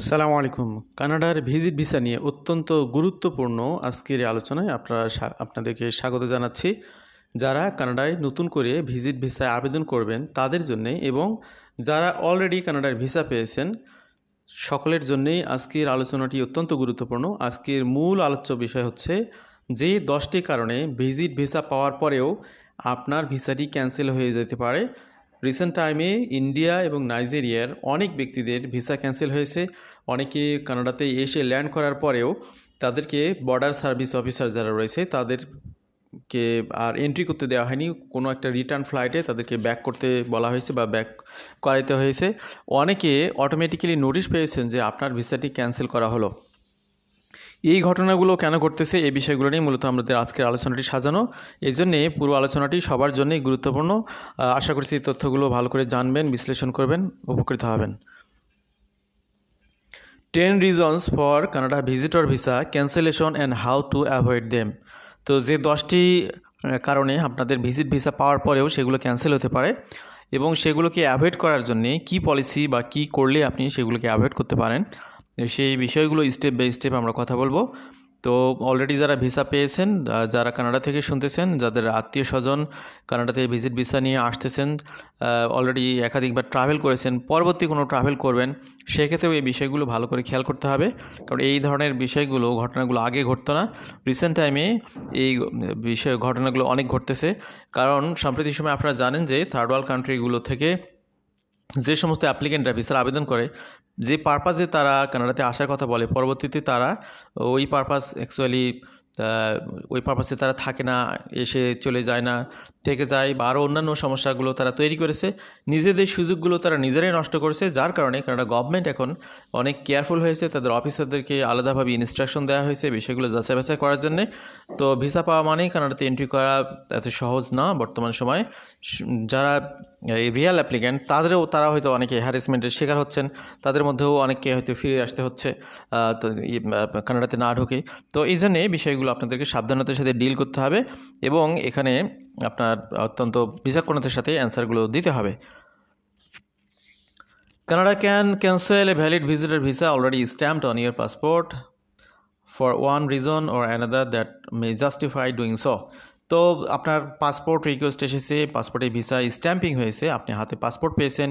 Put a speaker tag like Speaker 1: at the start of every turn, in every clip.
Speaker 1: সালামু আলাইকুম। কানাডার ভিজিট ভিসা নিয়ে অত্যন্ত গুরুত্বপূর্ণ আজকের এই আলোচনায় আপনাদেরকে স্বাগত জানাচ্ছি। যারা কানাডায় নতুন করে ভিজিট ভিসায় আবেদন করবেন তাদের জন্যে এবং যারা অলরেডি কানাডার ভিসা পেয়েছেন সকলের জন্যেই আজকের আলোচনাটি অত্যন্ত গুরুত্বপূর্ণ। আজকের মূল আলোচ্য বিষয় হচ্ছে যে 10টি কারণে ভিজিট ভিসা পাওয়ার পরেও আপনার ভিসাটি ক্যান্সেল হয়ে যেতে পারে। রিসেন্ট টাইমে ইন্ডিয়া এবং নাইজেরিয়ার অনেক ব্যক্তিদের ভিসা ক্যান্সেল হয়েছে। অনেকে কানাডাতে এসে ল্যান্ড করার পরেও তাদেরকে বর্ডার সার্ভিস অফিসার যারা রয়েছে তাদেরকে আর এন্ট্রি করতে দেওয়া হয়নি। কোনো একটা রিটার্ন ফ্লাইটে তাদেরকে ব্যাক করতে বলা হয়েছে বা ব্যাক করাইতে হয়েছে। অনেকে অটোমেটিক্যালি নোটিশ পেয়েছেন যে আপনার ভিসাটি ক্যান্সেল করা হলো। এই ঘটনাগুলো কেন ঘটতেছে এই বিষয়গুলো নিয়ে মূলত আমাদের আজকের আলোচনাটি সাজানো। এই জন্যে পুরো আলোচনাটি সবার জন্যই গুরুত্বপূর্ণ। আশা করছি এই তথ্যগুলো ভালো করে জানবেন, বিশ্লেষণ করবেন, উপকৃত হবেন। 10 reasons for Canada visitor visa cancellation and how to avoid them। তো যে 10টি কারণে আপনাদের ভিজিট ভিসা পাওয়ার পরেও সেগুলো ক্যান্সেল হতে পারে এবং সেগুলোকে অ্যাভয়েড করার জন্যে কি পলিসি বা কি করলে আপনি সেগুলোকে অ্যাভয়েড করতে পারেন সেই বিষয়গুলো স্টেপ বাই স্টেপ আমরা কথা বলবো। তো অলরেডি যারা ভিসা পেয়েছেন, যারা কানাডা থেকে শুনতেছেন, যাদের আত্মীয় স্বজন কানাডাতে ভিজিট ভিসা নিয়ে আসতেছেন, অলরেডি একাধিকবার ট্রাভেল করেছেন, পরবর্তী কোনো ট্রাভেল করবেন, সেক্ষেত্রেও এই বিষয়গুলো ভালো করে খেয়াল করতে হবে। কারণ এই ধরনের বিষয়গুলো ঘটনাগুলো আগে ঘটতো না, রিসেন্ট টাইমে এই ঘটনাগুলো অনেক ঘটতেছে। কারণ সাম্প্রতিক সময় আপনারা জানেন যে থার্ড ওয়ার্ল্ড কান্ট্রিগুলো থেকে যে সমস্ত অ্যাপ্লিকেন্টরা ভিসার আবেদন করে, যে পারপাসে তারা কানাডাতে আসার কথা বলে, পরবর্তীতে তারা ওই পারপাসে তারা থাকে না, এসে চলে যায় না, থেকে যায় বা আরও অন্যান্য সমস্যাগুলো তারা তৈরি করেছে। নিজেদের সুযোগগুলো তারা নিজেরাই নষ্ট করেছে, যার কারণে কানাডা গভর্নমেন্ট এখন অনেক কেয়ারফুল হয়েছে। তাদের অফিসারদেরকে আলাদাভাবে ইনস্ট্রাকশন দেওয়া হয়েছে বিষয়গুলো যাচাই বাছাই করার জন্যে। তো ভিসা পাওয়া মানেই কানাডাতে এন্ট্রি করা এত সহজ না বর্তমান সময়ে। যারা রিয়েল অ্যাপ্লিক্যান্ট তারা হয়তো অনেকে হ্যারাসমেন্টের শিকার হচ্ছেন, তাদের মধ্যেও অনেককে হয়তো ফিরে আসতে হচ্ছে কানাডাতে না ঢুকে। তো এই জন্যে বিষয়গুলো আপনাদেরকে সাবধানতার সাথে ডিল করতে হবে এবং এখানে আপনার অত্যন্ত বিচক্ষণতার সাথে অ্যান্সারগুলো দিতে হবে। Canada can cancel a valid visitor visa already stamped on your passport for one reason or another that may justify doing so। তো আপনার পাসপোর্ট রিকোয়েস্ট এসেছে, পাসপোর্টে ভিসা স্ট্যাম্পিং হয়েছে, আপনি হাতে পাসপোর্ট পেয়েছেন,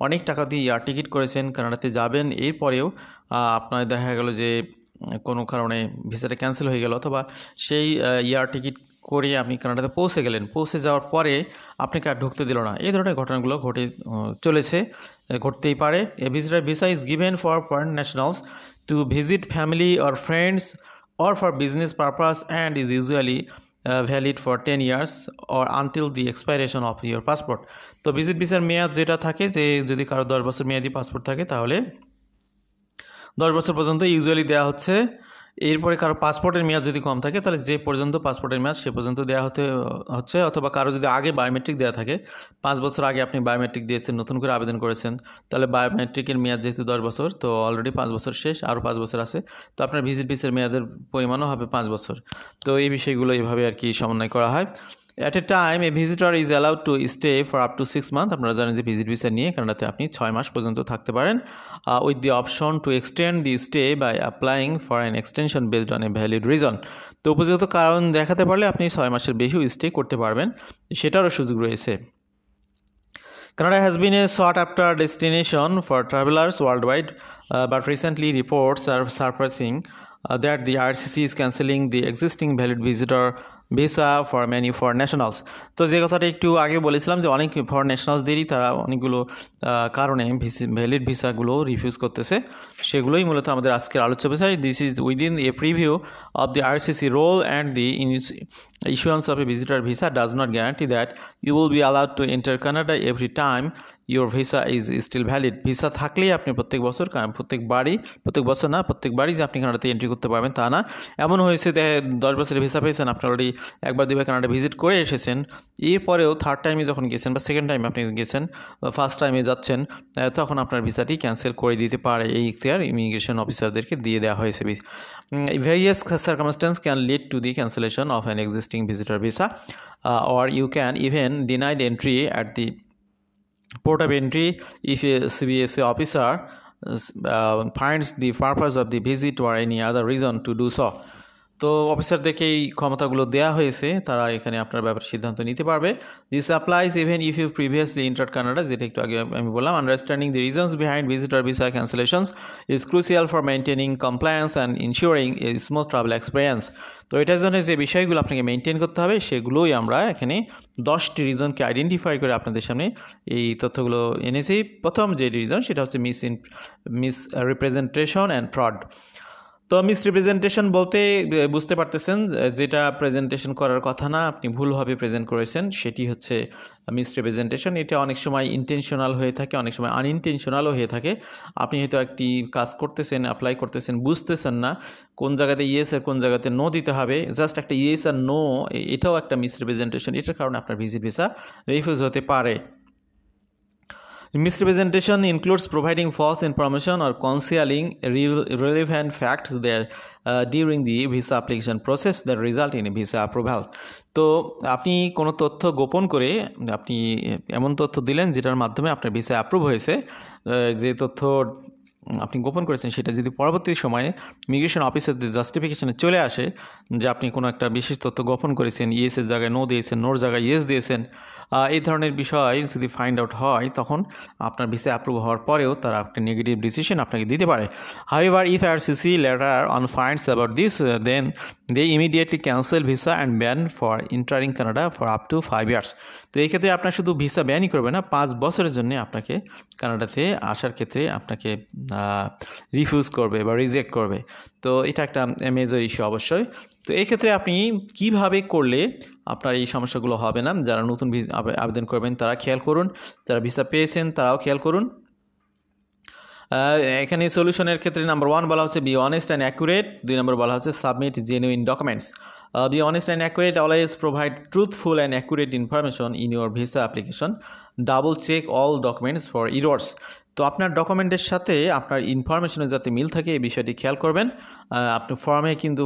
Speaker 1: অনেক টাকা দিয়ে এয়ার টিকিট করেছেন, কানাডাতে যাবেন, এরপরেও আপনার দেখা গেল যে কোনো কারণে ভিসাটা ক্যান্সেল হয়ে গেল, অথবা সেই এয়ার টিকিট করে আপনি কানাডাতে পৌঁছে গেলেন, পৌঁছে যাওয়ার পরে আপনাকে আর ঢুকতে দিল না। এই ধরনের ঘটনাগুলো চলেছে, ঘটতেই পারে। A visitor visa is given for foreign nationals to visit family or friends or for business purpose and is usually valid for 10 years or until the expiration of your passport। তো ভিজিট ভিসার মেয়াদ যেটা থাকে, যে যদি কারো 10 বছর মেয়াদি পাসপোর্ট থাকে তাহলে 10 বছর পর্যন্ত ইউজুয়ালি দেওয়া হচ্ছে। এরপরে কারো পাসপোর্টের মেয়াদ যদি কম থাকে তাহলে যে পর্যন্ত পাসপোর্টের মেয়াদ সে পর্যন্ত দেওয়া হচ্ছে, অথবা কারো যদি আগে বায়োমেট্রিক দেওয়া থাকে, 5 বছর আগে আপনি বায়োমেট্রিক দিয়েছেন, নতুন করে আবেদন করেছেন, তাহলে বায়োমেট্রিকের মেয়াদ যেহেতু 10 বছর, তো অলরেডি 5 বছর শেষ, আরও 5 বছর আছে, তো আপনার ভিজিট ভিসার মেয়াদের পরিমাণও হবে 5 বছর। তো এই বিষয়গুলো এইভাবে আর কি সমন্বয় করা হয়। At a time, a visitor is allowed to stay for up to 6 months। আপনারা জানেন যে ভিজিট ভিসা নিয়ে কানাডাতে আপনি 6 মাস পর্যন্ত থাকতে পারেন, with the option to extend the stay by applying for an extension based on a valid reason। তো উপযুক্ত কারণ দেখাতে পারলে আপনি 6 মাসের বেশিও স্টে করতে পারবেন, সেটারও সুযোগ রয়েছে। Canada has been a sought-after destination for travelers worldwide, but recently reports are surfacing that the IRCC is cancelling the existing valid visitor visa for many foreign nationals. তো যে কথাটা একটু আগে বলেছিলাম যে অনেক ফরেন ন্যাশনালসদেরই তারা অনেকগুলো কারণে ভ্যালিড ভিসাগুলো রিফিউজ করতেছে, সেগুলোই মূলত আমাদের আজকের আলোচ্য বিষয়। This is within a preview of the RCC role and the issuance of a visitor visa does not guarantee that you will be allowed to enter Canada every time your visa is still valid. Visa থাকলেই আপনি প্রত্যেক বছর যে আপনি কানাডাতে entry করতে পারবেন তা না। এমন হয়েছে 10 বছরের ভিসা পেয়েছেন, আপনি অলরেডি একবার দুইবার কানাডা ভিজিট করে এসেছেন, এরপরেও থার্ড টাইমে যখন গেছেন বা সেকেন্ড টাইমে আপনি গেছেন, ফার্স্ট টাইমে যাচ্ছেন, তখন আপনার ভিসাটি ক্যান্সেল করে দিতে পারে। এই ইখতিয়ার ইমিগ্রেশন অফিসারদেরকে দিয়ে দেওয়া হয়েছে। Various circumstance can lead to the cancellation of an existing visitor visa or you can even deny the entry at the port of entry if a CBSA officer finds the purpose of the visit or any other reason to do so. তো অফিসারদেরকে এই ক্ষমতাগুলো দেওয়া হয়েছে, তারা এখানে আপনার ব্যাপারে সিদ্ধান্ত নিতে পারবে। This applies even if you previously entered Canada, যেটা একটু আগে আমি বললাম। Understanding the reasons behind visitor visa cancellations is crucial for maintaining compliance and ensuring a smooth travel experience. তো এটার জন্য যে বিষয়গুলো আপনাকে মেনটেন করতে হবে সেগুলোই আমরা এখানে 10টি রিজনকে আইডেন্টিফাই করে আপনাদের সামনে এই তথ্যগুলো এনেছি। প্রথম যে রিজন সেটা হচ্ছে মিস রিপ্রেজেন্টেশন অ্যান্ড ফ্রড। তো মিসরিপ্রেজেন্টেশন বলতে বুঝতে পারতেছেন যেটা প্রেজেন্টেশন করার কথা না, আপনি ভুলভাবে প্রেজেন্ট করেছেন, সেটি হচ্ছে মিসরিপ্রেজেন্টেশন। এটা অনেক সময় ইন্টেনশনাল হয়ে থাকে, অনেক সময় আনইনটেনশনালও হয়ে থাকে। আপনি হয়তো একটি কাজ করতেছেন, অ্যাপ্লাই করতেছেন, বুঝতেছেন না কোন জায়গাতে ইয়েস আর কোন জায়গাতে নো দিতে হবে, জাস্ট একটা ইয়েস আর নো, এটাও একটা মিসরিপ্রেজেন্টেশন। এটার কারণে আপনার ভিজিট ভিসা রিফিউজ হতে পারে। Misrepresentation includes providing false information or concealing relevant facts there during the visa application process that result in a visa approval. তো আপনি কোনো তথ্য গোপন করে আপনি এমন তথ্য দিলেন যেটার মাধ্যমে আপনার ভিসা অ্যাপ্রুভ হয়েছে, যে তথ্য আপনি গোপন করেছেন সেটা যদি পরবর্তী সময়ে ইমিগ্রেশন অফিসারদের জাস্টিফিকেশনে চলে আসে যে আপনি কোনো একটা বিশেষ তথ্য গোপন করেছেন, ইয়েসের জায়গায় নো দিয়েছেন, নোর জায়গায় ইয়েস দিয়েছেন, এই ধরনের বিষয় যদি ফাইন্ড আউট হয় তখন আপনার ভিসা অ্যাপ্রুভ হওয়ার পরেও তারা একটা নেগেটিভ ডিসিশন আপনাকে দিতে পারে। However if RCC letter on finds about this then they immediately cancel visa and ban for entering Canada for up to 5 years. তো এই ক্ষেত্রে আপনার শুধু ভিসা ব্যানই করবে না, 5 বছরের জন্য আপনাকে কানাডাতে আসার ক্ষেত্রে আপনাকে রিফিউজ করবে বা রিজেক্ট করবে। তো এটা একটা মেজর ইস্যু অবশ্যই। তো এই ক্ষেত্রে আপনি কিভাবে করলে আপনার এই সমস্যাগুলো হবে না, যারা নতুন আবেদন করবেন তারা খেয়াল করুন, যারা ভিসা পেয়েছেন তারাও খেয়াল করুন। এখানে সলিউশনের ক্ষেত্রে নাম্বার 1 বলা হচ্ছে বি অনেস্ট অ্যান্ড অ্যাকুরেট, 2 নম্বর বলা হচ্ছে submit genuine documents. Be honest and accurate, always provide truthful and accurate information in your visa application. Double check all documents for errors. তো আপনার ডকুমেন্টের সাথে আপনার ইনফরমেশনের যাতে মিল থাকে এই বিষয়টি খেয়াল করবেন। আপনার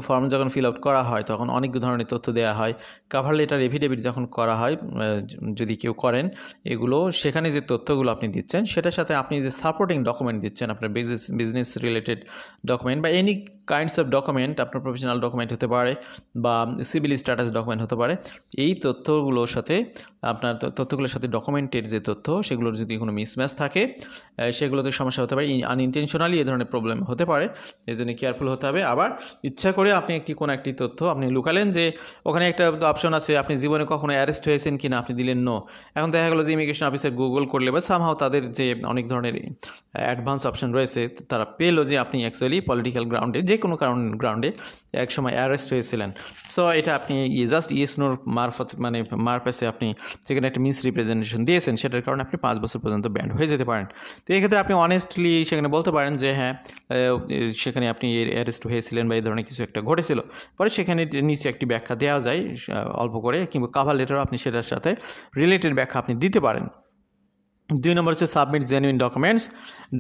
Speaker 1: ফর্ম যখন ফিল আউট করা হয় তখন অনেক ধরনের তথ্য দেওয়া হয়। কভার লেটার, এফিডেভিট যখন করা হয় যদি কেউ করেন, এগুলো সেখানে যে তথ্যগুলো আপনি দিচ্ছেন সেটার সাথে আপনি যে সাপোর্টিং ডকুমেন্ট দিচ্ছেন, আপনার বিজনেস রিলেটেড ডকুমেন্ট বা এনি কাইন্ডস অফ ডকুমেন্ট, আপনার প্রফেশনাল ডকুমেন্ট হতে পারে বা সিভিল স্ট্যাটাস ডকুমেন্ট হতে পারে, এই তথ্যগুলোর সাথে আপনার তথ্যগুলোর সাথে ডকুমেন্টের যে তথ্য সেগুলোর যদি কোনো মিসম্যাচ থাকে সেগুলোতে সমস্যা হতে পারে, আনইনটেনশনালি এই ধরনের প্রবলেম হতে পারে, এই জন্য কেয়ারফুল হতে হবে। আবার ইচ্ছা করে আপনি কোনো একটি তথ্য আপনি লুকালেন, যে ওখানে একটা অপশন আছে আপনি জীবনে কখনো অ্যারেস্ট হয়েছেন কি না, আপনি দিলেন নো। এখন দেখা গেলো যে ইমিগ্রেশন অফিসার গুগল করলে বা সামহাও তাদের যে অনেক ধরনের অ্যাডভান্স অপশন রয়েছে, তারা পেলো যে আপনি অ্যাকচুয়ালি পলিটিক্যাল গ্রাউন্ডে যে কোনো গ্রাউন্ডে একসময় অ্যারেস্ট হয়েছিলেন। সো এটা আপনি জাস্ট ইয়েস নোর মারফতে আপনি সেখানে একটা মিস রিপ্রেজেন্টেশন দিয়েছেন, সেটার কারণে আপনি 5 বছর পর্যন্ত ব্যান্ড হয়ে যেতে পারেন। তো এই ক্ষেত্রে আপনি অনেস্টলি সেখানে বলতে পারেন যে হ্যাঁ সেখানে আপনি অ্যারেস্ট হয়েছিলেন বা এই ধরনের কিছু একটা ঘটেছিল, পরে সেখানে নিচে একটি ব্যাখ্যা দেওয়া যায় অল্প করে, কিংবা কাভার লেটারও আপনি সেটার সাথে রিলেটেড ব্যাখ্যা আপনি দিতে পারেন। 2 নম্বর হচ্ছে সাবমিট জেনুইন ডকুমেন্টস।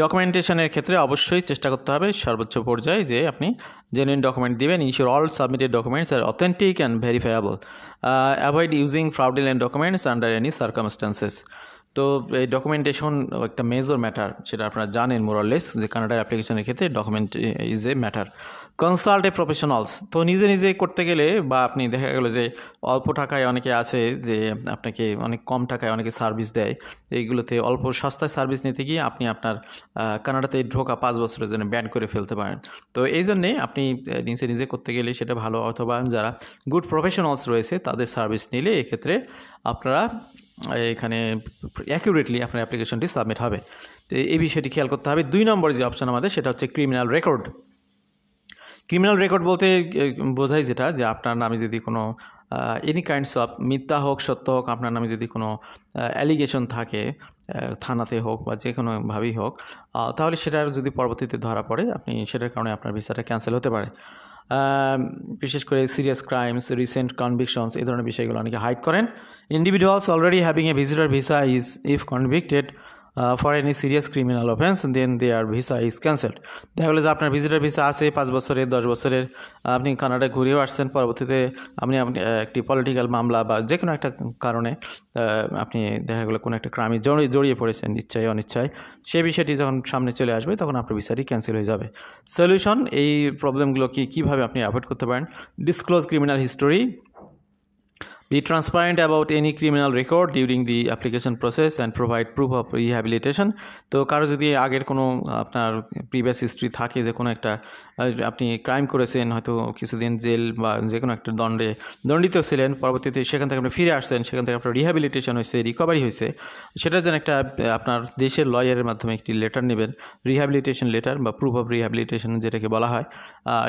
Speaker 1: ডকুমেন্টেশনের ক্ষেত্রে অবশ্যই চেষ্টা করতে হবে সর্বোচ্চ পর্যায়ে যে আপনি জেনুইন ডকুমেন্ট দিবেন। Ensure all submitted documents are authentic and verifiable. Avoid using fraudulent documents under any circumstances. তো এই ডকুমেন্টেশন একটা মেজর ম্যাটার, সেটা আপনারা জানেন মোরালেস যে কানাডার অ্যাপ্লিকেশনের ক্ষেত্রে document is a matter. Consult A professionals. তো নিজে করতে গেলে বা আপনি দেখা গেলো যে অল্প টাকায় অনেকে আছে যে আপনাকে অনেক কম টাকায় অনেকে সার্ভিস দেয়, এইগুলোতে অল্প সস্তায় সার্ভিস নিতে গিয়ে আপনি আপনার কানাডাতে ঢোকা 5 বছরের জন্য ব্যান করে ফেলতে পারেন। তো এই জন্যে আপনি নিজে করতে গেলে সেটা ভালো, অথবা যারা গুড প্রফেশনালস রয়েছে তাদের সার্ভিস নিলে এক্ষেত্রে আপনারা এখানে অ্যাকুরেটলি আপনার অ্যাপ্লিকেশনটি সাবমিট হবে। তো এই বিষয়টি খেয়াল করতে হবে। 2 নম্বর যে অপশন আমাদের সেটা হচ্ছে ক্রিমিনাল রেকর্ড। ক্রিমিনাল রেকর্ড বলতে বোঝায় যেটা যে আপনার নামে যদি কোনো এনি কাইন্ডস অফ মিথ্যা হোক সত্য হোক, আপনার নামে যদি কোনো অ্যালিগেশন থাকে থানাতে হোক বা যে কোনোভাবেই হোক, তাহলে সেটার যদি পরবর্তীতে ধরা পড়ে আপনি সেটার কারণে আপনার ভিসাটা ক্যান্সেল হতে পারে। বিশেষ করে সিরিয়াস ক্রাইমস, রিসেন্ট কনভিকশনস, এই ধরনের বিষয়গুলো অনেকে হাইড করেন। Individuals already having a visitor visa is if convicted for any serious criminal offence then their visa is cancelled. দেখা গেলো যে আপনার ভিজিটার ভিসা আছে 5 বছরের 10 বছরের, আপনি কানাডায় ঘুরেও আসছেন, পরবর্তীতে আপনি একটি পলিটিক্যাল মামলা বা যে কোনো একটা কারণে আপনি দেখা গেলো কোনো একটা ক্রাইমে জড়িয়ে পড়েছেন ইচ্ছায় অনিচ্ছায়, সেই বিষয়টি যখন সামনে চলে আসবে তখন আপনার ভিসাটি ক্যান্সেল হয়ে যাবে। সলিউশন, এই প্রবলেমগুলো কীভাবে আপনি অ্যাভয়েড করতে পারেন? Disclose criminal history, be transparent about any criminal record during the application process and provide proof of rehabilitation। তো কারো যদি আগের কোনো আপনার প্রিভিয়াস হিস্ট্রি থাকে যে কোনো একটা আপনি ক্রাইম করেছেন, হয়তো কিছুদিন জেল বা যে কোনো একটা দণ্ডিত ছিলেন, পরবর্তীতে সেখান থেকে আপনি ফিরে আসছেন, সেখান থেকে আপনার রিহ্যাবিলিটেশন হয়েছে, রিকভারি হয়েছে, সেটার জন্য একটা আপনার দেশের লয়ারের মাধ্যমে একটি লেটার নেবেন, রিহ্যাবিলিটেশন লেটার বা প্রুফ অফ রিহ্যাবিলিটেশন যেটাকে বলা হয়,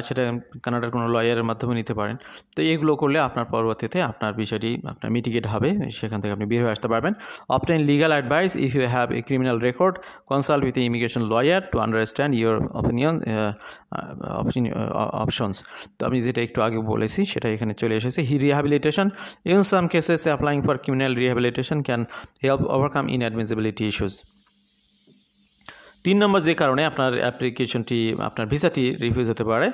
Speaker 1: সেটা কানাডার কোনো লয়ারের মাধ্যমে নিতে পারেন। তো এগুলো করলে আপনার পরবর্তীতে আপনার বিষয়টি আপনার মিটিগেট হবে, সেখান থেকে আপনি বের হয়ে আসতে পারবেন। Obtain legal advice if you have a criminal record, consult with immigration lawyer to understand your options. তো আমি যেটা একটু আগে বলেছি সেটা এখানে চলে এসেছে। Rehabilitation, in some cases applying for criminal rehabilitation can help overcome ইনঅ্যাডমিসিবিলিটি issues. 3 নম্বর যে কারণে আপনার অ্যাপ্লিকেশনটি আপনার ভিসাটি রিফিউজ হতে পারে,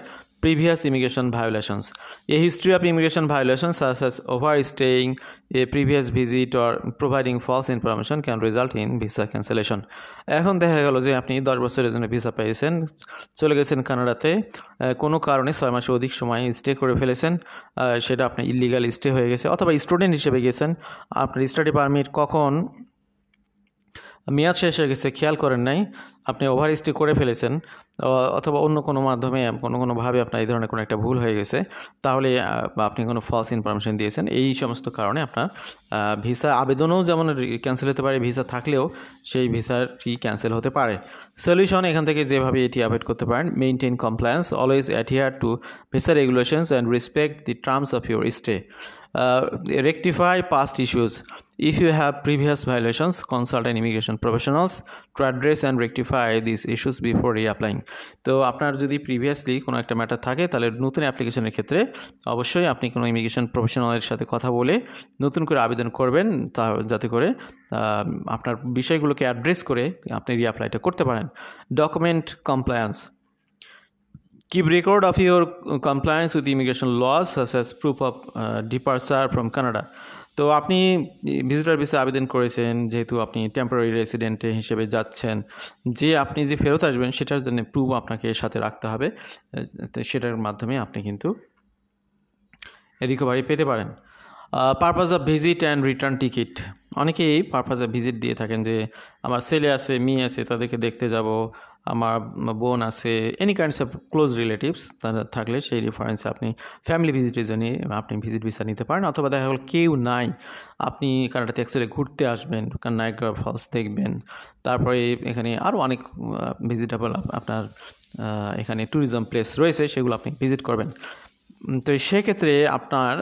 Speaker 1: previous immigration violations. A history of immigration violations such as overstaying, a previous visit or providing false information can result in visa cancellation. এখন দেখা গেল যে আপনি 10 বছরের জন্য ভিসা পেয়েছেন, চলে গেছেন কানাডাতে, কোনো কারণে 6 মাসের অধিক সময় স্টে করে ফেলেছেন, সেটা আপনার ইলিগাল স্টে হয়ে গেছে, অথবা স্টুডেন্ট হিসেবে গেছেন, আপনার স্টাডি পারমিট কখন মেয়াদ শেষ হয়ে গেছে খেয়াল করেন নাই, আপনি ওভার স্টে করে ফেলেছেন, অথবা অন্য কোনো মাধ্যমে কোনোভাবে আপনার এই ধরনের কোনো একটা ভুল হয়ে গেছে, তাহলে আপনি কোনো ফলস ইনফরমেশন দিয়েছেন, এই সমস্ত কারণে আপনার ভিসা আবেদনও যেমন ক্যান্সেল হতে পারে, ভিসা থাকলেও সেই ভিসাটি ক্যান্সেল হতে পারে। সলিউশন, এখান থেকে যেভাবে এটি অ্যাভয়েড করতে পারেন, maintain compliance, always adhere to visa regulations and respect the terms of your stay. Rectify past issues. If you have previous violations, consult an immigration professionals to address and rectify these issues before reapplying. তো আপনার যদি previously কোনো একটা matter থাকে, তাহলে নতুন অ্যাপ্লিকেশনের ক্ষেত্রে অবশ্যই আপনি কোনো ইমিগ্রেশন প্রফেশনালের সাথে কথা বলে নতুন করে আবেদন করবেন, যাতে করে আপনার বিষয়গুলোকে অ্যাড্রেস করে আপনি রিঅ্যাপ্লাইটা করতে পারেন। Document compliance, keep record of your compliance with immigration laws such as proof of departure from Canada. তো আপনি ভিজিটর ভিসা আবেদন করেছেন, যেহেতু আপনি টেম্পোরারি রেসিডেন্ট হিসেবে যাচ্ছেন, যে আপনি যে ফেরত আসবেন সেটার জন্য প্রুফ আপনাকে সাথে রাখতে হবে, তো সেটার মাধ্যমে আপনি কিন্তু রিকভারি পেতে পারেন। Purpose of visit and return ticket, অনেকেই পারপাস অফ ভিজিট দিয়ে থাকেন যে আমার ছেলে আছে, মেয়ে আছে, তাদেরকে দেখতে যাব, আমার বোন আছে, any kinds of close relatives তারা থাকলে সেই রেফারেন্সে আপনি ফ্যামিলি ভিজিটের জন্য আপনি ভিজিট ভিসা নিতে পারেন। অথবা দেখা গেল কেউ নাই, আপনি কানাডাতে অ্যাকচুয়ালি ঘুরতে আসবেন, নায়াগ্রা ফলস দেখবেন, তারপরে এখানে আরও অনেক ভিজিটেবল আপনার এখানে ট্যুরিজম প্লেস রয়েছে, সেগুলো আপনি ভিজিট করবেন। তো সেক্ষেত্রে আপনার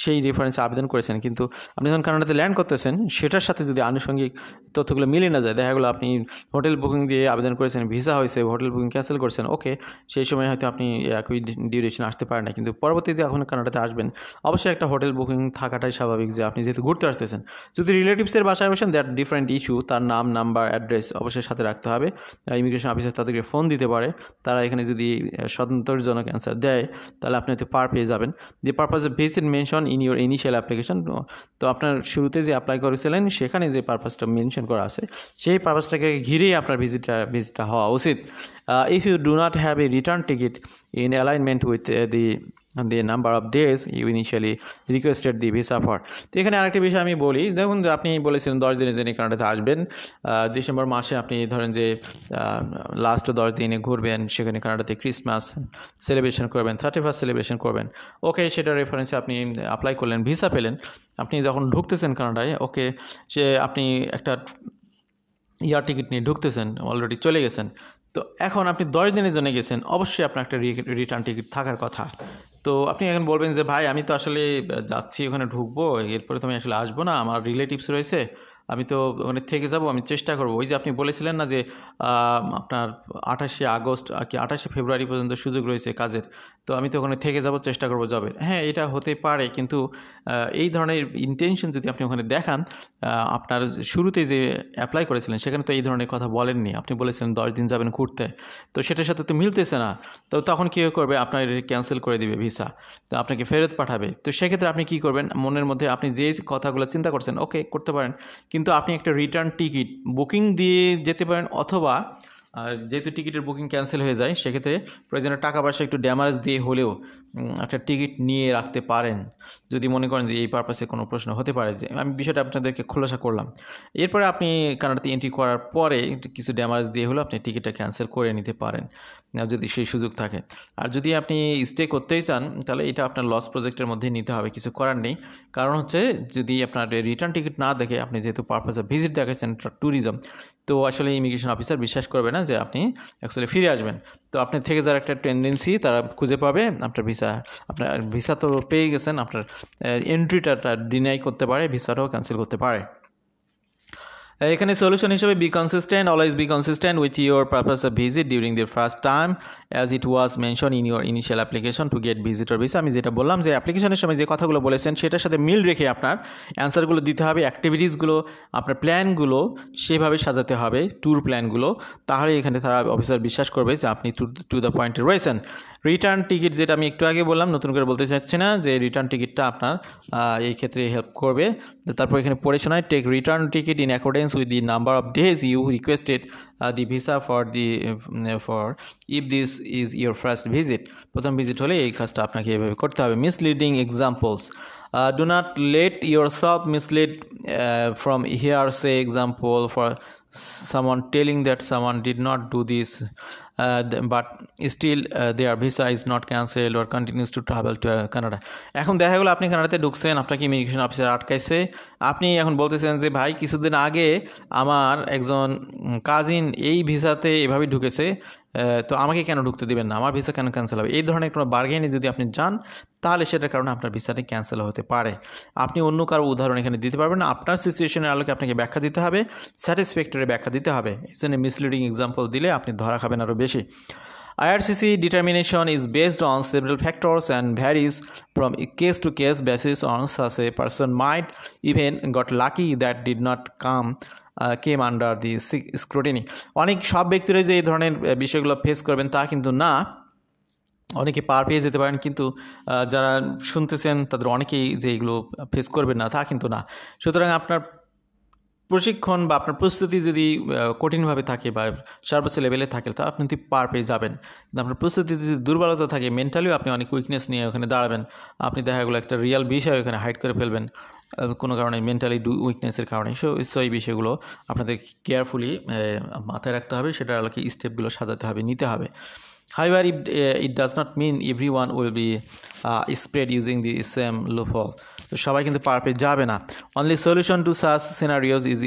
Speaker 1: সেই রেফারেন্সে আবেদন করেছেন, কিন্তু আপনি যখন কানাডাতে ল্যান্ড করতেছেন সেটার সাথে যদি আনুষঙ্গিক তথ্যগুলো মিলে না যায়, দেখা গেলো আপনি হোটেল বুকিং দিয়ে আবেদন করেছেন, ভিসা হয়েছে, হোটেল বুকিং ক্যান্সেল করেছেন, ওকে, সেই সময় হয়তো আপনি একই ডিউরেশন আসতে পারেন না, কিন্তু পরবর্তীতে যখন কানাডাতে আসবেন অবশ্যই একটা হোটেল বুকিং থাকাটাই স্বাভাবিক, যে আপনি যেহেতু ঘুরতে আসতেছেন। যদি রিলেটিভসের বাসায় বসেন, দ্যাট ডিফারেন্ট ইস্যু, তার নাম, নাম্বার, অ্যাড্রেস অবশ্যই সাথে রাখতে হবে। ইমিগ্রেশন অফিসার তাদেরকে ফোন দিতে পারে, তারা এখানে যদি সন্তোষজনক অ্যান্সার দেয় তাহলে আপনি হয়তো পেয়ে যাবেন। The purpose of visit mention in your initial application, তো আপনার শুরুতে যে অ্যাপ্লাই করেছিলেন সেখানে যে পারপাসটা মেনশন করা আছে সেই পারপাসটাকে ঘিরেই আপনার ভিজিটটা হওয়া উচিত। If you do not have a return ticket in alignment with the number of days you initially requested the visa for। তো এখানে আরেকটি বিষয় আমি বলি, দেখুন যে আপনি বলেছিলেন 10 দিনের জন্য কানাডাতে আসবেন, ডিসেম্বর মাসে আপনি ধরেন যে লাস্ট 10 দিনে ঘুরবেন, সেখানে কানাডাতে ক্রিসমাস সেলিব্রেশন করবেন, 31st সেলিব্রেশন করবেন, ওকে, সেটা রেফারেন্সে আপনি অ্যাপ্লাই করলেন, ভিসা পেলেন, আপনি যখন ঢুকতেছেন কানাডায়, ওকে, সে আপনি একটা এয়ার টিকিট নিয়ে ঢুকতেছেন, অলরেডি চলে গেছেন, তো এখন আপনি 10 দিনের জন্য গেছেন, অবশ্যই আপনার একটা রিটার্ন টিকিট থাকার কথা। তো আপনি এখন বলবেন যে ভাই আমি তো আসলে যাচ্ছি, ওখানে ঢুকবো, এরপরে তো আমি আসলে আসবো না, আমার রিলেটিভস রয়েছে, আমি তো ওখানে থেকে যাব, আমি চেষ্টা করব। ওই যে আপনি বলেছিলেন না যে আপনার 28শে আগস্ট কি 28শে ফেব্রুয়ারি পর্যন্ত সুযোগ রয়েছে কাজের, তো আমি তো ওখানে থেকে যাব, চেষ্টা করব জবের। হ্যাঁ, এটা হতে পারে, কিন্তু এই ধরনের ইন্টেনশন যদি আপনি ওখানে দেখান, আপনার শুরুতে যে অ্যাপ্লাই করেছিলেন সেখানে তো এই ধরনের কথা বলেননি, আপনি বলেছিলেন 10 দিন যাবেন ঘুরতে, তো সেটার সাথে তো মিলতেছে না। তো তখন কী করবে, আপনার ক্যান্সেল করে দিবে ভিসা, তো আপনাকে ফেরত পাঠাবে। তো সেক্ষেত্রে আপনি কী করবেন, মনের মধ্যে আপনি যে কথাগুলো চিন্তা করছেন ওকে করতে পারেন, কিন্তু আপনি একটা রিটার্ন টিকিট বুকিং দিয়ে যেতে পারেন, অথবা যেহেতু টিকিটের বুকিং ক্যান্সেল হয়ে যায় সেক্ষেত্রে প্রয়োজনে টাকা পয়সা একটু ড্যামারেজ দিয়ে হলেও একটা টিকিট নিয়ে রাখতে পারেন, যদি মনে করেন যে এই পারপাসে কোনো প্রশ্ন হতে পারে। যে আমি বিষয়টা আপনাদেরকে খোলাসা করলাম। এরপরে আপনি কানাডাতে এন্ট্রি করার পরে কিছু ড্যামারেজ দিয়ে হলেও আপনি টিকিটটা ক্যান্সেল করে নিতে পারেন যদি সেই সুযোগ থাকে। আর যদি আপনি স্টে করতেই চান তাহলে এটা আপনার লস প্রজেক্টের মধ্যে নিতে হবে, কিছু করার নেই। কারণ হচ্ছে যদি আপনার রিটার্ন টিকিট না দেখে আপনি যেহেতু পারপাস অফ ভিজিট দেখাচ্ছেন ট্যুরিজম, তো আসলে ইমিগ্রেশন অফিসার বিশ্বাস করবে না যে আপনি অ্যাকচুয়ালি ফিরে আসবেন। তো আপনি থেকে যাওয়ার একটা টেন্ডেন্সি তারা খুঁজে পাবে। আপনার ভিসা তো পেয়ে গেছেন, আপনার এন্ট্রিটা ডিনাই করতে পারে, ভিসাটাও ক্যান্সেল করতে পারে। এখানে সলিউশন হিসেবে B consistent, always be consistent with your purpose of visit during the first time as it was mention in your initial application to get visitor visa. আমি যেটা বললাম যে অ্যাপ্লিকেশনের সময় যে কথাগুলো বলেছেন সেটার সাথে মিল রেখে আপনার অ্যান্সারগুলো দিতে হবে, অ্যাক্টিভিটিসগুলো, আপনার প্ল্যানগুলো সেভাবে সাজাতে হবে, ট্যুর প্ল্যানগুলো। তাহলে এখানে তারা অফিসার বিশ্বাস করবে যে আপনি টু দ্য পয়েন্টে রয়েছেন। রিটার্ন টিকিট যেটা আমি একটু আগে বললাম, নতুন করে বলতে চাচ্ছি না, যে রিটার্ন টিকিটটা আপনার এই ক্ষেত্রে হেল্প করবে। তারপর এখানে পড়ে শোনায়, take return ticket in accordance with the number of days you requested the visa for if this is your first visit. প্রথম ভিজিট হলে এই কাজটা আপনাকে এভাবে করতে হবে। Misleading examples, do not let yourself misled from hearsay example for someone telling that someone did not do this but still their visa is not cancelled or continues to travel to Canada. এখন দেখা গেলো আপনি কানাডাতে ঢুকছেন, আপনাকে immigration officer আটকাইছে, আপনি এখন বলতেছেন যে ভাই কিছুদিন আগে আমার একজন কাজিন এই ভিসাতে এভাবে ঢুকেছে, তো আমাকে কেন ঢুকতে দিবেন না, আমার ভিসা কেন ক্যান্সেল হবে, এই ধরনের কোনো বার্গেনে যদি আপনি যান তাহলে সেটার কারণে আপনার ভিসাটি ক্যান্সেল হতে পারে। আপনি অন্য কারো উদাহরণ এখানে দিতে পারবেন না, আপনার সিচুয়েশনের আলোকে আপনাকে ব্যাখ্যা দিতে হবে, স্যাটিসফ্যাক্টরি ব্যাখ্যা দিতে হবে। এই জন্য মিসলিডিং এক্সাম্পল দিলে আপনি ধরা খাবেন আরও বেশি। IRCC determination is based on several factors and varies from case to case basis on such a person might even got lucky that did not came under the scrutiny. অনেক সব ব্যক্তিরা যে এই ধরনের বিষয়গুলো ফেস করবেন তা কিন্তু না, অনেকে পার পেয়ে যেতে পারেন, কিন্তু যারা শুনতেছেন তাদের অনেকেই যে এগুলো ফেস করবেন না তা কিন্তু না। সুতরাং আপনার প্রশিক্ষণ বা আপনার প্রস্তুতি যদি কঠিনভাবে থাকে বা সর্বোচ্চ লেভেলে থাকে তা আপনি পার পেয়ে যাবেন, কিন্তু আপনার প্রস্তুতিতে যদি দুর্বলতা থাকে, মেন্টালিও আপনি অনেক উইকনেস নিয়ে ওখানে দাঁড়াবেন, আপনি দেখা গেলো একটা রিয়েল বিষয় ওখানে হাইড করে ফেলবেন কোনো কারণে, মেন্টালি উইকনেসের কারণে। সো এই বিষয়গুলো আপনাদের কেয়ারফুলি মাথায় রাখতে হবে, সেটার আলোকে স্টেপগুলো সাজাতে হবে, নিতে হবে। However, it does not mean everyone will be spread using the same loophole. তো সবাই কিন্তু পার পেয়ে যাবে না। Only solution to such scenarios is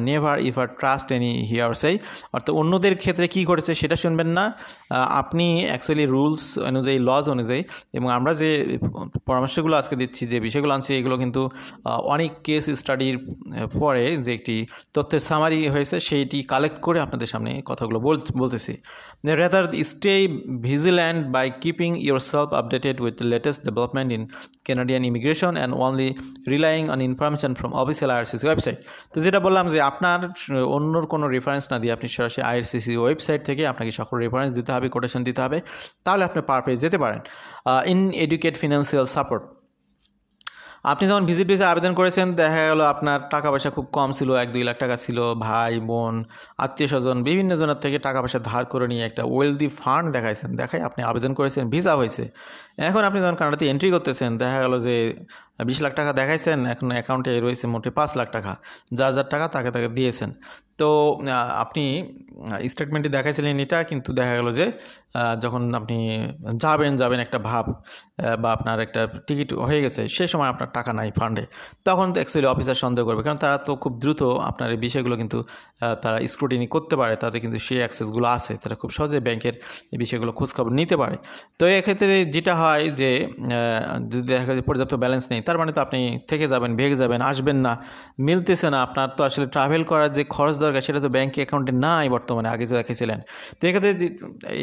Speaker 1: never ever trust any hearsay. অর্থাৎ অন্যদের ক্ষেত্রে কী ঘটেছে সেটা শুনবেন না, আপনি অ্যাকচুয়ালি রুলস অনুযায়ী, লজ অনুযায়ী, এবং আমরা যে পরামর্শগুলো আজকে দিচ্ছি, যে বিষয়গুলো আনছি, এগুলো কিন্তু অনেক কেস স্টাডির পরে যে একটি তথ্যের সামারি হয়েছে সেইটি কালেক্ট করে আপনাদের সামনে কথাগুলো বলতেছি। Rather, stay vigilant by keeping yourself updated with the latest development in Canadian immigration and only relying on information from official IRCC website. তো যেটা বললাম যে আপনার অন্যর কোনো রেফারেন্স না দিয়ে আপনি সরাসরি IRCC ওয়েবসাইট থেকে আপনাকে সকল রেফারেন্স দিতে হবে, কোটেশন দিতে হবে, তাহলে আপনি পার পেয়ে যেতে পারেন। ইন এডুকেট ফিনান্সিয়াল সাপোর্ট, আপনি যখন ভিজিট ভিসা আবেদন করেছেন দেখা গেলো আপনার টাকা পয়সা খুব কম ছিল, 1-2 লাখ টাকা ছিল, ভাই বোন আত্মীয় স্বজন বিভিন্ন জনের থেকে টাকা পয়সা ধার করে নিয়ে একটা ওয়েলদি ফান্ড দেখাই আপনি আবেদন করেছেন, ভিসা হয়েছে। এখন আপনি যখন কানাডাতে এন্ট্রি করতেছেন দেখা গেলো যে 20 লাখ টাকা দেখাইছেন, এখন অ্যাকাউন্টে রয়েছে মোটে 5 লাখ টাকা, যার টাকা তাকে দিয়েছেন। তো আপনি স্টেটমেন্টে দেখাইছিলেন এটা, কিন্তু দেখা গেল যে যখন আপনি যাবেন একটা ভাব বা আপনার একটা টিকিট হয়ে গেছে, সে সময় আপনার টাকা নাই ফান্ডে, তখন তো অ্যাকচুয়ালি অফিসার সন্দেহ করবে, কারণ তারা তো খুব দ্রুত আপনার এই বিষয়গুলো কিন্তু তারা স্ক্রুটিনি করতে পারে, তাদের কিন্তু সেই অ্যাক্সেসগুলো আছে, তারা খুব সহজে ব্যাংকের এই বিষয়গুলো খোঁজখবর নিতে পারে। তো এক্ষেত্রে যেটা হয় যে যদি দেখা যায় পর্যাপ্ত ব্যালেন্স নেই, তার মানে তো আপনি থেকে যাবেন, ভেগে যাবেন, আসবেন না, মিলতেছে না, আপনার তো আসলে ট্রাভেল করার যে খরচ দরকার সেটা তো ব্যাংক অ্যাকাউন্টে নাই বর্তমানে, আগে যে রেখেছিলেন। তো এক্ষেত্রে যে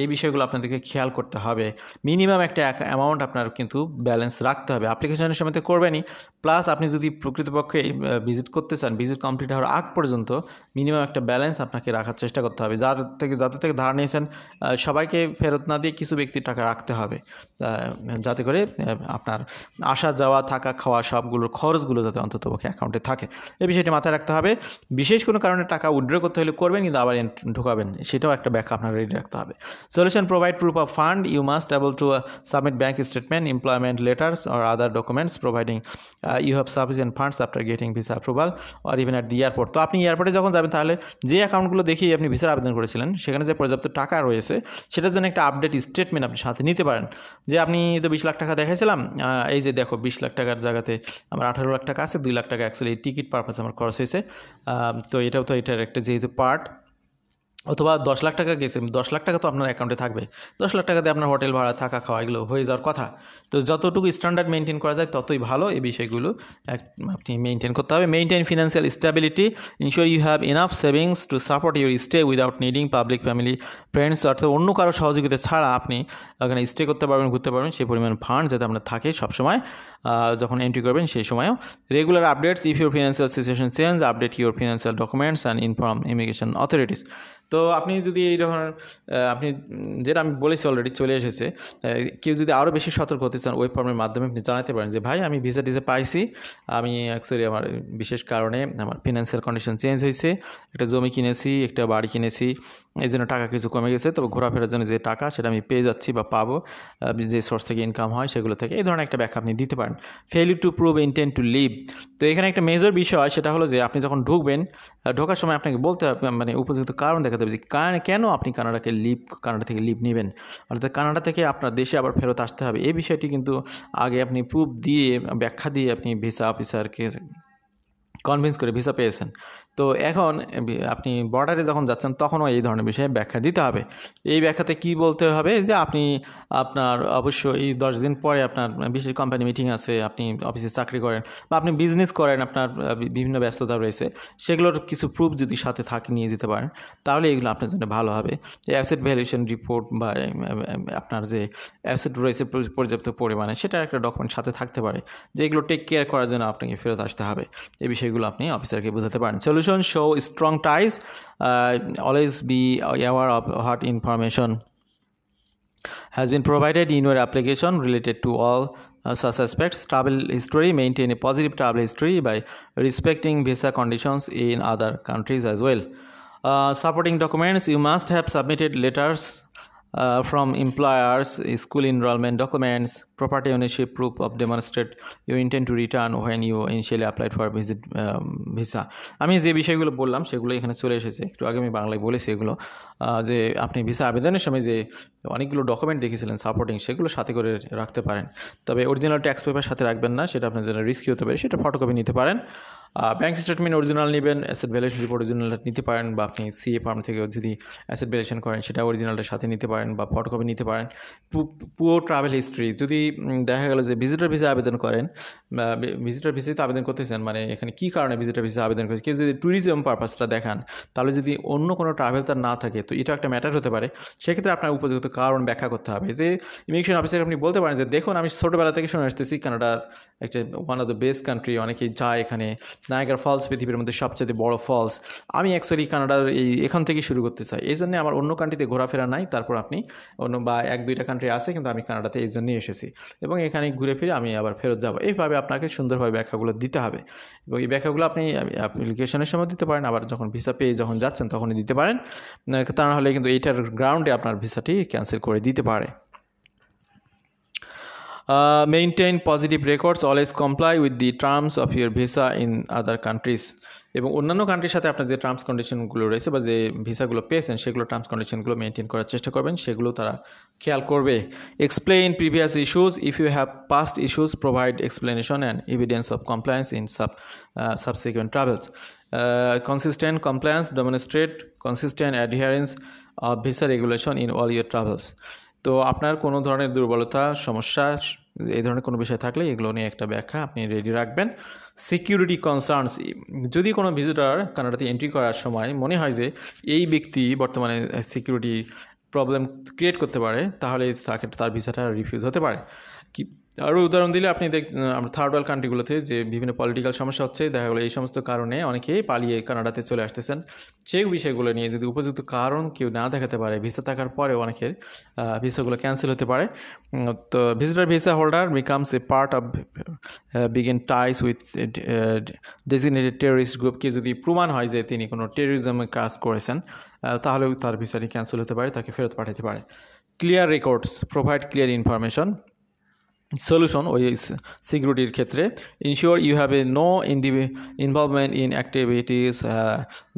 Speaker 1: এই বিষয়গুলো আপনাদেরকে খেয়াল করতে হবে। মিনিমাম একটা অ্যামাউন্ট আপনার কিন্তু ব্যালেন্স রাখতে হবে, অ্যাপ্লিকেশনের সময় তো করবেনই, প্লাস আপনি যদি প্রকৃতপক্ষে ভিজিট করতে চান, ভিজিট কমপ্লিট হওয়ার আগ পর্যন্ত মিনিমাম একটা ব্যালেন্স আপনাকে রাখার চেষ্টা করতে হবে। যাদের থেকে ধার নিয়েছেন সবাইকে ফেরত না দিয়ে কিছু ব্যক্তির টাকা রাখতে হবে, যাতে করে আপনার আসা যাওয়া থাকা খাওয়া সবগুলোর খরচগুলো যাতে অন্ততপক্ষে অ্যাকাউন্টে থাকে, এই বিষয়টি মাথায় রাখতে হবে। বিশেষ কোনো কারণে টাকা উইথড্র করতে হলে করবেন, কিন্তু আবার ঢোকাবেন, সেটাও একটা ব্যাখ্যা আপনার রেডি রাখতে হবে। Solution: provide proof of fund. You must able to submit bank statement, employment letters or other documents providing you have sufficient funds after getting visa approval or even at the airport. তো আপনি এয়ারপোর্টে যখন যাবেন, তাহলে যে অ্যাকাউন্টগুলো দেখিয়ে আপনি ভিসার আবেদন করেছিলেন সেখানে যে পর্যাপ্ত টাকা রয়েছে সেটার জন্য একটা আপডেট স্টেটমেন্ট আপনি সাথে নিতে পারেন, যে আপনি তো 20 লাখ টাকা দেখাইছিলাম, এই যে দেখো 20 লাখ টাকার জায়গাতে আমার 18 লাখ টাকা আছে, 2 লাখ টাকা অ্যাকচুয়ালি টিকিট পারপাস আমার খরচ হয়েছে, তো এটাও তো এটার একটা যেহেতু পার্ট। অথবা 10 লাখ টাকা গেছে, 10 লাখ টাকা তো আপনার অ্যাকাউন্টে থাকবে, 10 লাখ টাকাতে আপনার হোটেল ভাড়া থাকা খাওয়া এগুলো হয়ে যাওয়ার কথা। তো যতটুকু স্ট্যান্ডার্ড মেনটেন করা যায় ততই ভালো, এই বিষয়গুলো আপনি মেনটেন করতে হবে। Maintain financial stability. Ensure you have enough savings to support your stay without needing public family friends, অর্থাৎ অন্য কারো সহযোগিতা ছাড়া আপনি ওখানে স্টে করতে পারবেন, ঘুরতে পারবেন, সেই পরিমাণ ফান্ড যাতে আপনার থাকে সবসময় যখন এন্ট্রি করবেন সেই সময়ও। Regular updates: if your financial situation change, update your financial documents and inform immigration authorities. তো আপনি যদি এই ধরনের আপনি যেটা আমি বলেছি অলরেডি চলে এসেছে, কেউ যদি আরও বেশি সতর্ক হতে চান, ওয়েব ফর্মের মাধ্যমে আপনি জানাতে পারেন যে ভাই আমি ভিসা টিসা পাইছি, আমি অ্যাকচুয়ালি আমার বিশেষ কারণে আমার ফিনান্সিয়াল কন্ডিশন চেঞ্জ হয়েছে, একটা জমি কিনেছি, একটা বাড়ি কিনেছি, এই জন্য টাকা কিছু কমে গেছে, তবে ঘোরাফেরার জন্য যে টাকা সেটা আমি পেয়ে যাচ্ছি বা পাবো যে সোর্স থেকে ইনকাম হয় সেগুলো থেকে, এই ধরনের একটা ব্যাখ্যা আপনি দিতে পারেন। Failure to prove intent to leave. তো এখানে একটা মেজর বিষয়, সেটা হলো যে আপনি যখন ঢুকবেন, ঢোকার সময় আপনাকে বলতে হবে, মানে উপযুক্ত কারণ দেখাতে হবে যে কেন আপনি কানাডা থেকে লিভ নেবেন, অর্থাৎ কানাডা থেকে আপনার দেশে আবার ফেরত আসতে হবে। এই বিষয়টি কিন্তু আগে আপনি প্রুফ দিয়ে, ব্যাখ্যা দিয়ে আপনি ভিসা অফিসারকে কনভিন্স করে ভিসা পেয়েছেন। তো এখন আপনি বর্ডারে যখন যাচ্ছেন তখনও এই ধরনের বিষয়ে ব্যাখ্যা দিতে হবে। এই ব্যাখ্যাতে কি বলতে হবে যে আপনি আপনার অবশ্যই 10 দিন পরে আপনার বিশেষ কোম্পানি মিটিং আছে, আপনি অফিসে চাকরি করেন বা আপনি বিজনেস করেন, আপনার বিভিন্ন ব্যস্ততা রয়েছে, সেগুলোর কিছু প্রুফ যদি সাথে থাকে নিয়ে যেতে পারেন, তাহলে এগুলো আপনার জন্য ভালো হবে। যে অ্যাসেট ভ্যালুয়েশন রিপোর্ট বা আপনার যে অ্যাসেট রয়েছে পর্যাপ্ত পরিমাণে, সেটার একটা ডকুমেন্ট সাথে থাকতে পারে, যেগুলো টেক কেয়ার করার জন্য আপনাকে ফেরত আসতে হবে। এই বিষয়গুলো আপনি অফিসারকে বোঝাতে পারেন। Solution: show strong ties, always be aware of what information has been provided in your application related to all such aspects. Travel history: maintain a positive travel history by respecting visa conditions in other countries as well. Supporting documents: you must have submitted letters from employers, school enrollment documents, property ownership proof of demonstrate you intend to return when you initially applied for visa. আমি যে বিষয়গুলো বললাম সেগুলো এখানে চলে এসেছে, একটু আগে আমি বাংলায় বলেছি এগুলো, যে আপনি ভিসা আবেদনের সময় যে অনেকগুলো ডকুমেন্ট দেখেছিলেন সাপোর্টিং, সেগুলো সাথে করে রাখতে পারেন, তবে অরিজিনাল ট্যাক্স পেপার সাথে রাখবেন না, সেটা আপনার জন্য রিস্কি হতে পারে, সেটা ফটোকপি নিতে পারেন। ব্যাঙ্ক স্টেটমেন্ট অরিজিনাল নেবেন, অ্যাসেট ভ্যালুয়েশন রিপোর্ট অরিজিনালটা নিতে পারেন, বা আপনি সিএ ফার্ম থেকে যদি অ্যাসেট ভ্যালুয়েশন করেন সেটা অরিজিনালটার সাথে নিতে পারেন বা ফটোকপি নিতে পারেন। পুরো ট্রাভেল হিস্ট্রি, যদি দেখা গেল যে ভিজিটর ভিসা আবেদন করেন, ভিজিটর ভিসাতে আবেদন করতেছেন, মানে এখানে কী কারণে ভিজিটর ভিসা আবেদন করেছে, কেউ যদি ট্যুরিজম পারপাসটা দেখান, তাহলে যদি অন্য কোনো ট্রাভেল তার না থাকে, তো এটা একটা ম্যাটার হতে পারে। সেক্ষেত্রে আপনার উপযুক্ত কারণ ব্যাখ্যা করতে হবে। যে ইমিগ্রেশন অফিসার আপনি বলতে পারেন যে দেখুন, আমি ছোটোবেলা থেকে শুনে আসতেছি কানাডার একটা one of the best country, অনেকেই যায় এখানে, নায়াগ্রা ফলস পৃথিবীর মধ্যে সবচেয়ে বড় ফলস, আমি অ্যাকচুয়ালি কানাডার এখান থেকে শুরু করতে চাই, এই জন্য আমার অন্য কান্ট্রিতে ঘোরাফেরা নাই, তারপর আপনি অন্য বা 1-2টা কান্ট্রি আছে, কিন্তু আমি কানাডাতে এই জন্যই এসেছি এবং এখানে ঘুরে ফিরে আমি আবার ফেরত যাব। এইভাবে আপনাকে সুন্দরভাবে ব্যাখ্যাগুলো দিতে হবে এবং এই ব্যাখ্যাগুলো আপনি অ্যাপ্লিকেশনের সময় দিতে পারেন, আবার যখন ভিসা পেয়ে যখন যাচ্ছেন তখনই দিতে পারেন, তা না হলে কিন্তু এইটার গ্রাউন্ডে আপনার ভিসাটি ক্যান্সেল করে দিতে পারে। Maintain positive records, always comply with the terms of your visa in other countries. এবং অন্যান্য কান্ট্রির সাথে আপনার যে টার্মস কন্ডিশনগুলো রয়েছে বা যে ভিসাগুলো পেয়েছেন সেগুলো টার্মস কন্ডিশনগুলো মেনটেন করার চেষ্টা করবেন, সেগুলো তারা খেয়াল করবে। Explain previous issues, if you have past issues provide explanation and evidence of compliance in subsequent travels. Consistent compliance, demonstrate consistent adherence of visa regulation in all your travels. তো আপনার কোনো ধরনের দুর্বলতা, সমস্যা, এই ধরনের কোনো বিষয় থাকলে এগুলো নিয়ে একটা ব্যাখ্যা আপনি রেডি রাখবেন। সিকিউরিটি কনসার্নস, যদি কোনো ভিজিটর কানাডাতে এন্ট্রি করার সময় মনে হয় যে এই ব্যক্তি বর্তমানে সিকিউরিটি প্রবলেম ক্রিয়েট করতে পারে, তাহলে তাকে তার ভিসাটা রিফিউজ হতে পারে। কি আরও উদাহরণ দিলে আপনি আমরা থার্ড ওয়ার্ল্ড কান্ট্রিগুলোতে যে বিভিন্ন পলিটিক্যাল সমস্যা হচ্ছে, দেখা গেলো এই সমস্ত কারণে অনেকেই পালিয়ে কানাডাতে চলে আসতেছেন। সেই বিষয়গুলো নিয়ে যদি উপযুক্ত কারণ কেউ না দেখাতে পারে, ভিসা থাকার পরেও অনেকের ভিসাগুলো ক্যান্সেল হতে পারে। তো visitor visa holder becomes a part of begin ties with designated terrorist গ্রুপকে যদি প্রমাণ হয় যে তিনি কোনো টেররিজমের কাজ করেছেন, তাহলেও তার ভিসাটি ক্যান্সেল হতে পারে, তাকে ফেরত পাঠাতে পারে। Clear records, provide clear information. Solution ওই সিকিউরিটির ক্ষেত্রে, ensure you have a no involvement in activities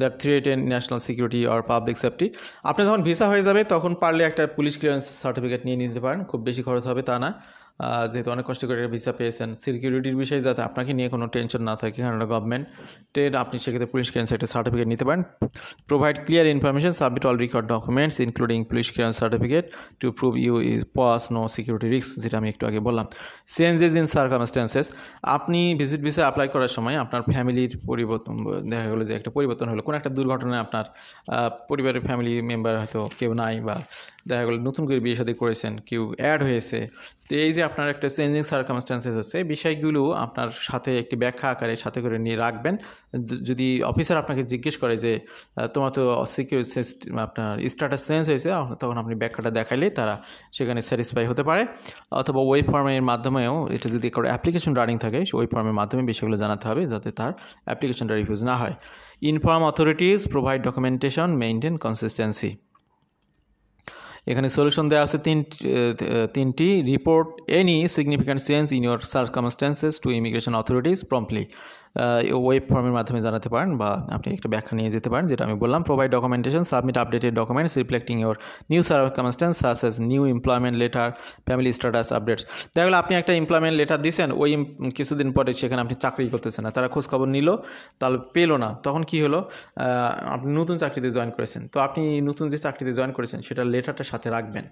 Speaker 1: that threaten national security or public safety. আপনি যখন ভিসা হয়ে যাবে তখন পারলে একটা পুলিশ ক্লিয়ারেন্স সার্টিফিকেট নিয়ে নিতে পারেন, খুব বেশি খরচ হবে তা না, যেহেতু অনেক কষ্ট করে ভিসা পেয়েছেন। সিকিউরিটির বিষয়ে যাতে আপনাকে নিয়ে কোনো টেনশন না থাকে কানাডা গভর্নমেন্টের, আপনি সেক্ষেত্রে পুলিশ ক্লিয়ারেন্স একটা সার্টিফিকেট নিতে পারেন। Provide clear information, submit all record documents including police clearance certificate to prove you is pose no security risk, যেটা আমি একটু আগে বললাম। চেঞ্জেস ইন সার্কামস্ট্যান্সেস, আপনি ভিজিট ভিসা অ্যাপ্লাই করার সময় আপনার ফ্যামিলির পরিবর্তন, দেখা গেলো যে একটা পরিবর্তন হলো, কোনো একটা দুর্ঘটনায় আপনার পরিবারের ফ্যামিলি মেম্বার হয়তো কেউ নাই, বা দেখা গেলো নতুন করে বিয়ে শাদী করেছেন, কেউ অ্যাড হয়েছে। তো এই যে আপনার একটা চেঞ্জিং সার্কামস্ট্যান্সেস হচ্ছে, বিষয়গুলো আপনার সাথে একটি ব্যাখ্যা আকারে সাথে করে নিয়ে রাখবেন। যদি অফিসার আপনাকে জিজ্ঞেস করে যে তোমার তো সিকিউরিটি সিস্টেম আপনার স্ট্যাটাস চেঞ্জ হয়েছে, তখন আপনি ব্যাখ্যাটা দেখাইলে তারা সেখানে স্যাটিসফাই হতে পারে। অথবা ওয়েব ফর্মের মাধ্যমেও, এটা যদি কোনো অ্যাপ্লিকেশন রানিং থাকে ওই ফর্মের মাধ্যমে বিষয়গুলো জানাতে হবে যাতে তার অ্যাপ্লিকেশনটা রিফিউজ না হয়। Inform authorities, provide documentation, maintain consistency. এখানে সলিউশন দেওয়া আছে তিনটি। Report any significant change in your circumstances to immigration authorities promptly, web ফর্মের মাধ্যমে জানাতে পারেন, বা আপনি একটা ব্যাখ্যা নিয়ে যেতে পারেন, যেটা আমি বললাম। Provide documentation, submit updated documents reflecting your new circumstance such as new employment letter, family status updates. দেখা গেলো আপনি একটা এমপ্লয়মেন্ট লেটার দিয়েছেন, ওই কিছুদিন পরে সেখানে আপনি চাকরি করতেছেন না, তারা খোঁজখবর নিল, তাহলে পেলো না, তখন কি হলো, আপনি নতুন চাকরিতে জয়েন করেছেন, তো আপনি নতুন যে চাকরিতে জয়েন করেছেন সেটার লেটারটা সাথে রাখবেন,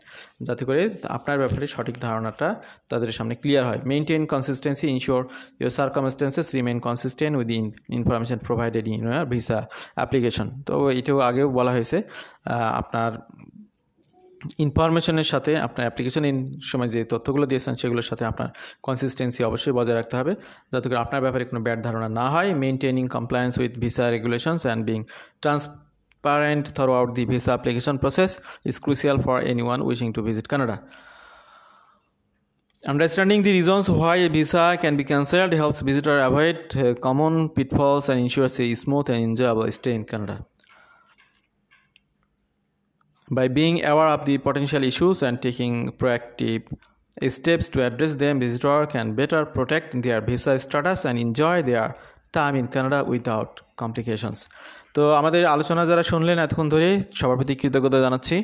Speaker 1: যাতে করে আপনার ব্যাপারে সঠিক ধারণাটা তাদের সামনে ক্লিয়ার হয়। Maintain consistency, ensure your circumstances remain consistent with the information provided in your visa application. তো এটাও আগেও বলা হয়েছে, আপনার ইনফরমেশনের সাথে আপনার অ্যাপ্লিকেশনের সময় যে তথ্যগুলো দিয়েছেন সেগুলোর সাথে আপনার কনসিস্টেন্সি অবশ্যই বজায় রাখতে হবে, যাতে করে আপনার ব্যাপারে কোনো ব্যাড ধারণা না হয়। Maintaining compliance with visa regulations and being transparent throughout the visa application process is crucial for anyone wishing to visit Canada. Understanding the reasons why a visa can be cancelled helps visitors avoid common pitfalls and ensures a smooth and enjoyable stay in Canada. By being aware of the potential issues and taking proactive steps to address them, visitors can better protect their visa status and enjoy their time in Canada without complications. তো আমাদের আলোচনা যারা শুনলেন এতক্ষণ ধরে, সবার প্রতি কৃতজ্ঞতা জানাচ্ছি।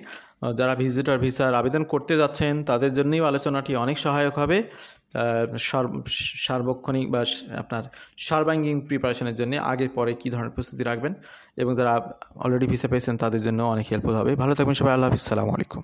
Speaker 1: যারা ভিজিটর ভিসার আবেদন করতে যাচ্ছেন তাদের জন্যই আলোচনাটি অনেক সহায়ক হবে, সার্বক্ষণিক বা আপনার সর্বাঙ্গীন প্রিপারেশনের জন্য আগে পরে কী ধরনের প্রস্তুতি রাখবেন, এবং যারা অলরেডি ভিসা পেয়েছেন তাদের জন্য অনেক হেল্পফুল হবে। ভালো থাকবেন সবাই, আল্লাহ হাফিজ, আসসালামু আলাইকুম।